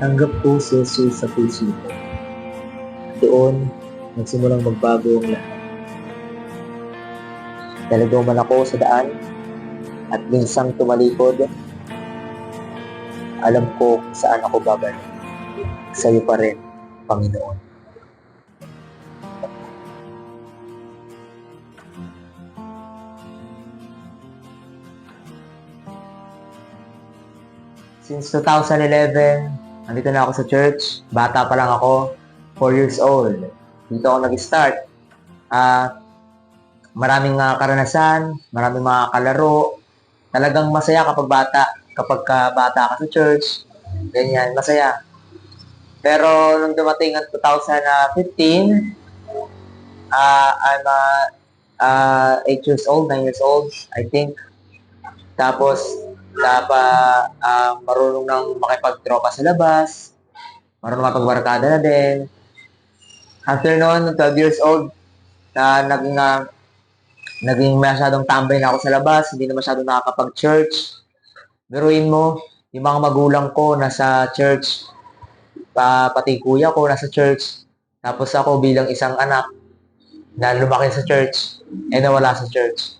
Tanggap ko si Jesus sa puso ko. Doon, nagsimulang magbago ang lahat. Nalagaw man ako sa daan at minsang tumalikod, alam ko kung saan ako babalik. Sa iyo pa rin, Panginoon. Since 2011, nandito na ako sa church. Bata pa lang ako, 4 years old. Dito ako nag-start. Maraming karanasan, maraming mga kalaro. Talagang masaya kapag bata. Kapag bata ka sa church, ganyan, masaya. Pero nung dumating ang 2015, I'm 8 years old, 9 years old, I think. Tapos, marunong nang makipagtropa sa labas, marunong makipagbarkada na din. After noon, 12 years old, naging masyadong tambay na ako sa labas, hindi na masyadong nakakapag-church. Biruin mo, yung mga magulang ko nasa church, pati kuya ko nasa church, tapos ako bilang isang anak na lumaki sa church, nawala sa church.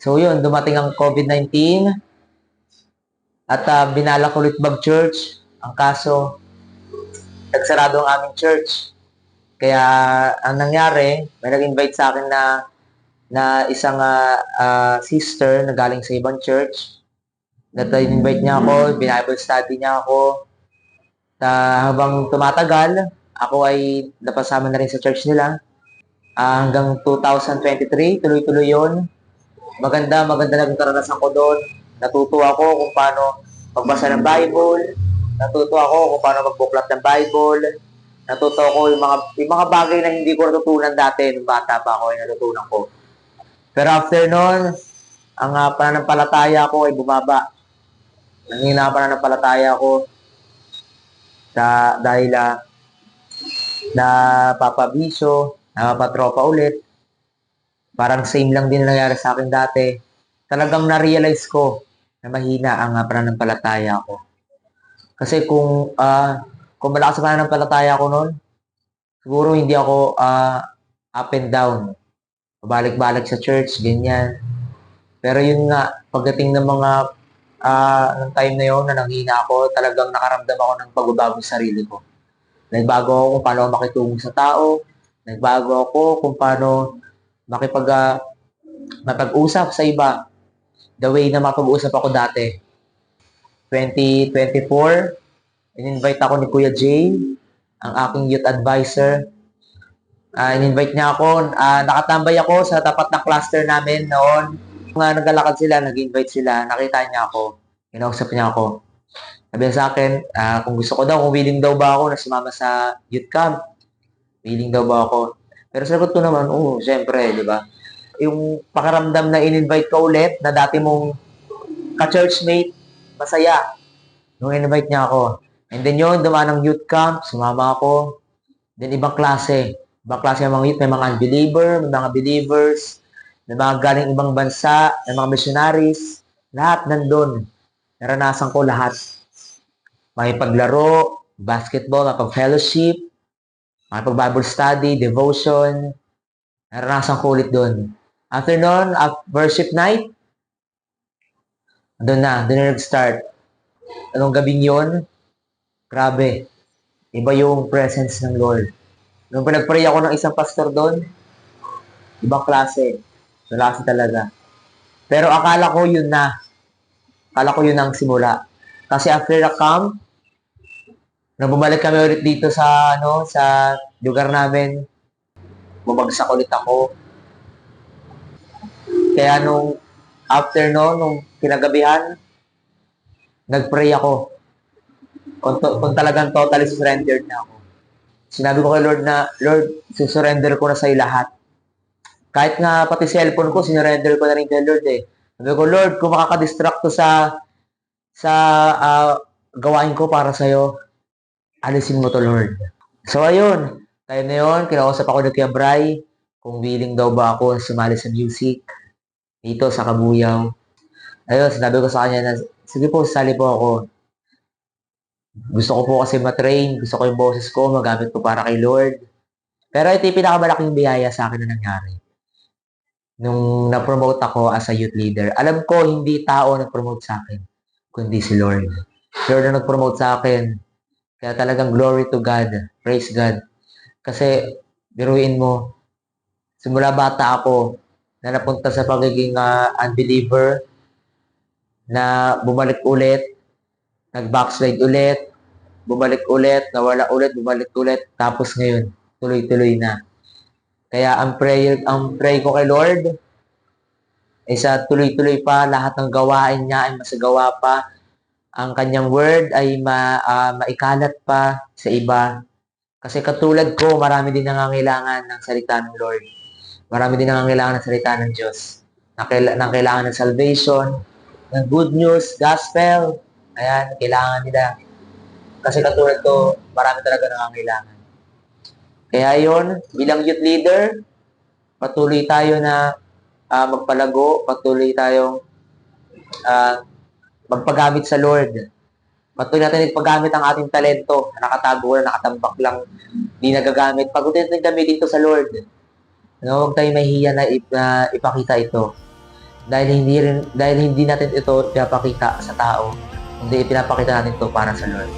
So yun, dumating ang COVID-19, at binalak ulit mag-church. Ang kaso, nagsarado ang aming church. Kaya ang nangyari, may nag-invite sa akin na isang sister na galing sa ibang church. In-invite niya ako, Bible study niya ako. Habang tumatagal, ako ay napasama na rin sa church nila. Hanggang 2023, tuloy-tuloy yun. Maganda naging karanasan ko doon. Natuto ako kung paano magbasa ng Bible. Natuto ako kung paano magbuklat ng Bible. Natuto ako yung mga bagay na hindi ko natutunan dati nung bata pa ako ay natutunan ko. Pero after noon, ang pananampalataya ko ay bumaba. Nanghina ang pananampalataya ko dahil napapabisyo, napapatropa ulit. Parang same lang din nangyari sa akin dati. Talagang na-realize ko na mahina ang pananampalataya ko. Kasi kung malakas ang pananampalataya ko noon, siguro hindi ako up and down. Balik-balik sa church, ganyan. Pero yun nga, pagdating ng mga ng time na yun na nanghina ako, talagang nakaramdam ako ng pagbabago sa sarili ko. Nagbago ako kung paano makitungo sa tao. Nagbago ako kung paano mapag-usap sa iba. The way na mapag-usap ako dati. 2024, in-invite ako ni Kuya Jay, ang aking youth advisor. In-invite niya ako. Nakatambay ako sa tapat ng cluster namin noon. Naglalakad sila, nag-invite sila. Nakita niya ako. Kinausap niya ako. Sabi niya sa akin, kung gusto ko daw, kung willing daw ba ako na sumama sa youth camp. Willing daw ba ako? Pero sagot ko naman, syempre, di ba? Yung pakiramdam na in-invite ka ulit, na dati mong ka-churchmate, masaya. Nung in-invite niya ako. And then yun, dumaan ng youth camp, sumama ako. Then ibang klase. Ibang klase ng mga youth, may mga unbeliever, may mga believers, may mga galing ibang bansa, may mga missionaries. Lahat nandun. Naranasan ko lahat. Makipaglaro, basketball, mapag-fellowship, makipag-Bible study, devotion. Naranasan ko ulit doon. After noon, worship night, doon na nag-start. Anong gabing yun? Grabe. Iba yung presence ng Lord. Nung pinag-pray ako ng isang pastor doon, ibang klase. Klase talaga. Pero akala ko yun na. Akala ko yun ang simula. Kasi after the camp, nung bumalik kami ulit dito sa lugar namin, bumagsak ulit ako. Kaya nung after nung kinagabihan, nag-pray ako. Kung talagang totally surrendered na ako. Sinabi ko kay Lord na, Lord, susurrender ko na sa'yo lahat. Kahit nga pati cellphone ko, sinurrender ko na rin kay Lord eh. Sabi ko, Lord, kung makakadistract to sa gawain ko para sa'yo, alisin mo to, Lord. So, ayun. Time na yun, kinausap ako ni Kuya Bray kung willing daw ba ako sumali sa music dito sa Kabuyaw. Ayun, sinabi ko sa kanya na, sige po, sali po ako. Gusto ko po kasi matrain. Gusto ko yung boses ko, magamit ko para kay Lord. Pero ito yung pinakamalaking biyaya sa akin na nangyari. Nung na-promote ako as a youth leader, alam ko hindi tao nag-promote sa akin, kundi si Lord. Si Lord na nag-promote sa akin. Kaya talagang glory to God. Praise God. Kasi, biruin mo, simula bata ako, na napunta sa pagiging unbeliever, na bumalik ulit, nag-backslide ulit, bumalik ulit, nawala ulit, bumalik ulit, tapos ngayon, tuloy-tuloy na. Kaya ang pray ko kay Lord, ay sa tuloy-tuloy pa, lahat ng gawain niya ay masagawa pa. Ang kanyang word ay maikalat pa sa iba. Kasi katulad ko, marami din nangangailangan ng salita ng Lord. Marami din nangangailangan ng salita ng Diyos. Nangangailangan ng salvation, ng good news, gospel. Ayan, kailangan nila. Kasi katulad ko, marami talaga nangangailangan. Kaya yon, bilang youth leader, patuloy tayo na magpalago, patuloy tayong magpagamit sa Lord. Patuloy natin ipaggamit ang ating talento na nakatago na nakatambak lang, hindi nagagamit. Pag-utin natin kami dito sa Lord. Huwag tayong mahihiya na ipakita ito. Dahil hindi natin ito pinapakita sa tao, hindi pinapakita natin ito para sa Lord.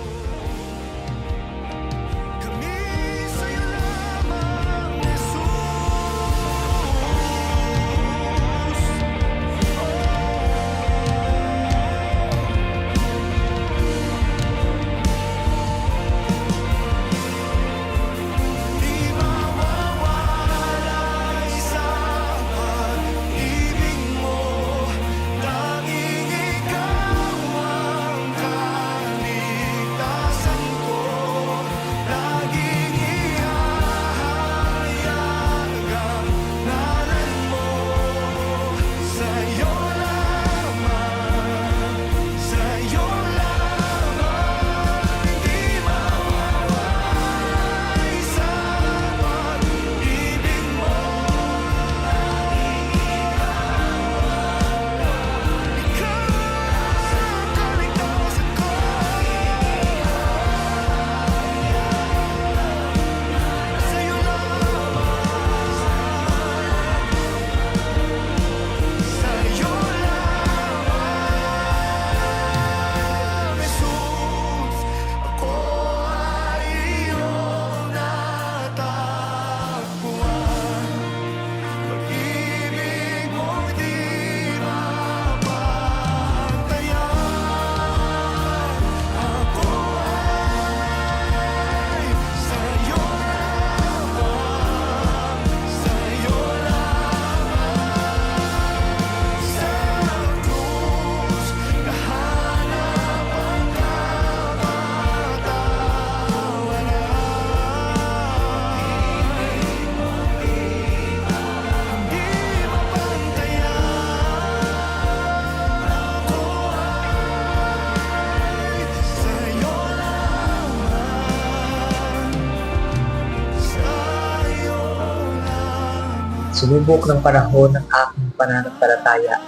Sinubok ng panahon ng aking pananampalataya.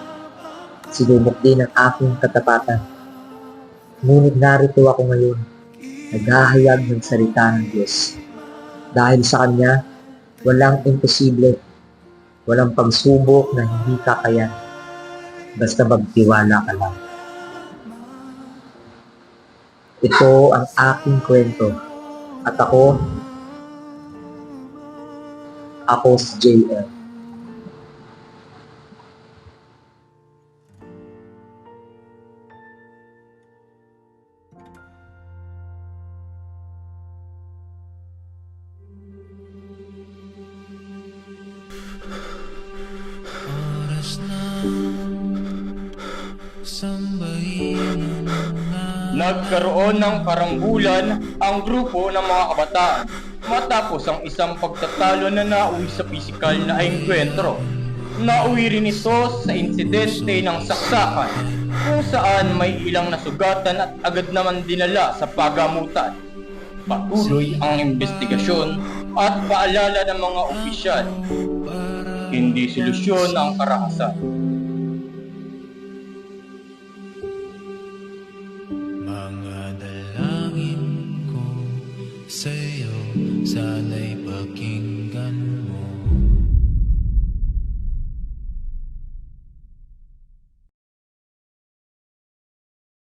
Sinubok din ang aking katapatan. Ngunit narito ako ngayon, naghahayag ng salita ng Diyos. Dahil sa Kanya, walang imposible, walang pagsubok na hindi kakayan. Basta magtiwala ka lang. Ito ang aking kwento. At ako si JL. Nagkaroon ng karambulan ang grupo ng mga kabataan matapos ang isang pagtatalo na nauwi sa pisikal na engkwentro. Nauwi rin ito sa insidente ng saksakan kung saan may ilang nasugatan at agad naman dinala sa pagamutan. Patuloy ang investigasyon at paalala ng mga opisyal. Hindi solusyon ang karahasan. Mga dalangin sa'yo, sana'y pakinggan mo.